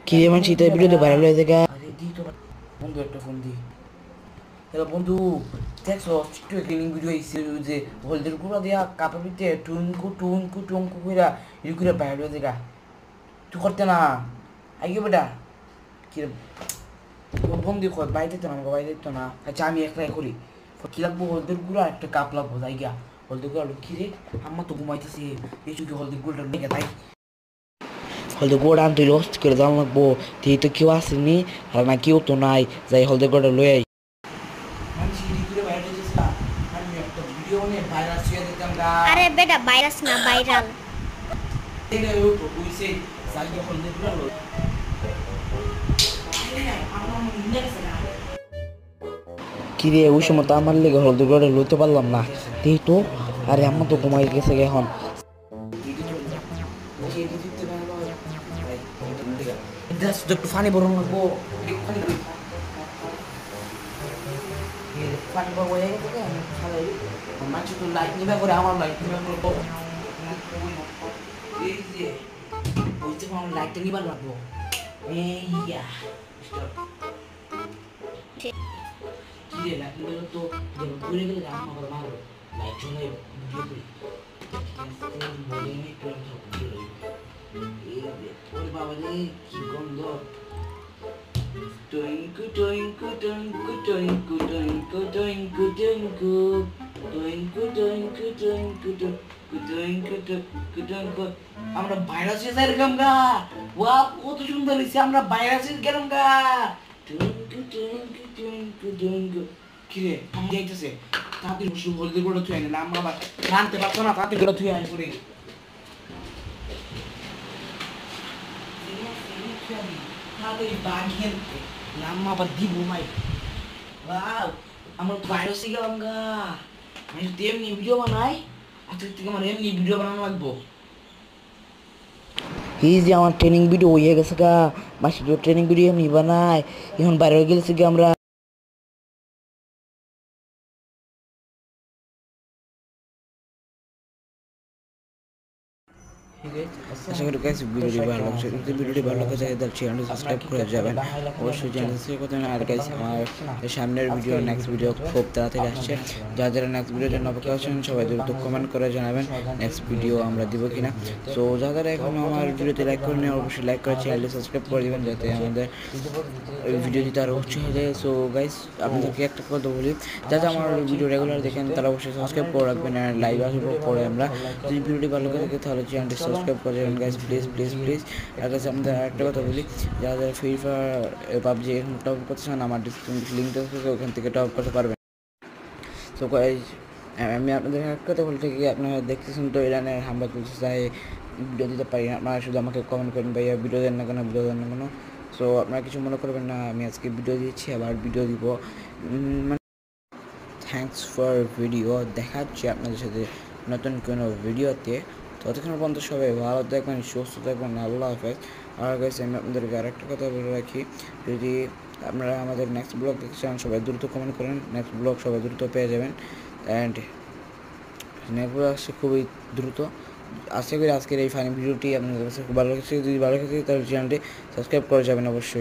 কি এমন শীতের ভিডিওতে ভাইরাল হয়ে যায়? আরে দি তো বন্ধু একটা ফোন দি। হ্যালো বন্ধু, দেখছো একটু ক্লিনিং ভিডিও আইছে যে হলদের গুঁড়া দিয়া কাপড় ভিতরে টুনকু টুনকু টুনকু কইরা ই করে ভাইরাল হয়ে যায়। তুই করতে না আইগে বেটা কি বন্ধু কয় বাইরে তো না আমাকে বাইরে তো না। আচ্ছা আমি একলাই করি কি লাগবো হলদের গুঁড়া একটা কাপ লাগবো যাই গিয়া হলদের গুঁড়া কি রে আম্মা তো ঘুমাইতেছে এই চুকি হলদের গুঁড়াটা লেগে তাই হলদে গোড় আনতে লস্ট করে দাম লাগবো। তুই তো কেউ আসেনি আর না কেউ তো নাই, যাই হলদে গোড়া লই আই। আরে বেটা ভাইরাস না ভাইরাল। কিরে ওই সময় তো আমার লেগে হলদে গোড়া লইতে পারলাম না, তুই তো আরে আমার তো ঘুমাই গেছে এখন। একটু ফানি বরং লাগবো পানি পাবো মানুষ তো লাইট নিবা করে আমার লাইট নিবা করবো এই যে বলছে আমার লাইটটা নিবার লাগবো এইয়া কি রে লাইট নিবে তো যেমন ঘুরে গেলে আমার আবার মারো লাইট চলে ভিডিও করি বলে নি তো ওই বাবা রে কি গন্ধ Twinkle, twinkle, twinkle, twinkle, twinkle, twinkle, twinkle. Twinkle, twinkle, twinkle, twinkle, twinkle, twinkle, twinkle. আমরা ভাইরাসে যাইরকম গা ওয়া কত সুন্দর হইছে আমরা ভাইরাসে গেলাম গা টুইঙ্কল টুইঙ্কল টুইঙ্কল টুইঙ্কল কি রে আমি যাইতেছে তাড়াতাড়ি বসে হলদি করে থুই না আমরা আবার জানতে পারতো না তাড়াতাড়ি করে থুই আনি পড়ে তাড়াতাড়ি বাগিয়ে নাম আবার দিব মাই ওয়াও আমার ভাইরাসে গেলাম গা আমি যদি এমনি ভিডিও বানাই আজকে থেকে আমার এমনি ভিডিও বানানো লাগবো। এই যে আমার ট্রেনিং ভিডিও হয়ে গেছে গা, মাসি তো ট্রেনিং ভিডিও এমনি বানায়, এখন বাইরে গেছি গা আমরা। আশা করি গাইস ভিডিওটি ভালো লাগছে। যদি ভিডিওটি ভালো লাগে তাহলে চ্যানেলটি সাবস্ক্রাইব করে যাবেন, অবশ্যই চ্যানেল সাবস্ক্রাইব করতে হবে। আর গাইস আমার সামনের ভিডিও নেক্সট ভিডিও খুব তাড়াতাড়ি আসছে, যারা যারা নেক্সট ভিডিওর জন্য অপেক্ষা করছেন সবাই দ্রুত কমেন্ট করে জানাবেন নেক্সট ভিডিও আমরা দিব কিনা। সো যারা যারা এখনো আমার ভিডিওতে লাইক করেন অবশ্যই লাইক করে চ্যানেলটি সাবস্ক্রাইব করে দেবেন যাতে আমাদের ভিডিও দিতে আরও উৎসাহ হয়ে যায়। সো গাইস আপনাদেরকে একটা কথা বলি, যারা আমার ভিডিও রেগুলার দেখেন তারা অবশ্যই সাবস্ক্রাইব করে রাখবেন আর লাইভ আসবো পরে আমরা। যদি ভিডিওটি ভালো লাগে থাকে তাহলে চ্যানেলটি সাবস্ক্রাইব করে দেবেন গাইস প্লিজ প্লিজ প্লিজ। আর কাছে আমাদের আরেকটা কথা বলি, যারা যারা ফ্রি ফায়ার পাবজি এখন টপ করতে চান আমার ডিসক্রিপশন লিঙ্ক আছে ওখান থেকে টপ করতে পারবেন। সো গাইস আমি আপনাদের একটা কথা বলতে কি আপনারা দেখতেছেন তো ইরানের হামলা চলছে, চাই ভিডিও দিতে পারি না, আপনারা শুধু আমাকে কমেন্ট করেন ভাইয়া ভিডিও দেন না কেন ভিডিও দেন না কেন। সো আপনারা কিছু মনে করবেন না, আমি আজকে ভিডিও দিচ্ছি আবার ভিডিও দিব। থ্যাংকস ফর ভিডিও, দেখা হচ্ছে আপনাদের সাথে নতুন কোনো ভিডিওতে। ততক্ষণ পর্যন্ত সবাই ভালো থাকবেন সুস্থ থাকবেন, আল্লাহ হাফেজ। আর কাছে আমি আপনাদেরকে আরেকটা কথা বলে রাখি, যদি আপনারা আমাদের নেক্সট ব্লগ দেখতে চান সবাই দ্রুত কমেন্ট করেন, নেক্সট ব্লগ সবাই দ্রুত পেয়ে যাবেন। অ্যান্ড নেক্সট ব্লগ আসছে খুবই দ্রুত। আশা করি আজকের এই ফানি ভিডিওটি আপনাদের কাছে খুব ভালো লাগছে, যদি ভালো লাগে তাহলে চ্যানেলটি সাবস্ক্রাইব করে যাবেন অবশ্যই।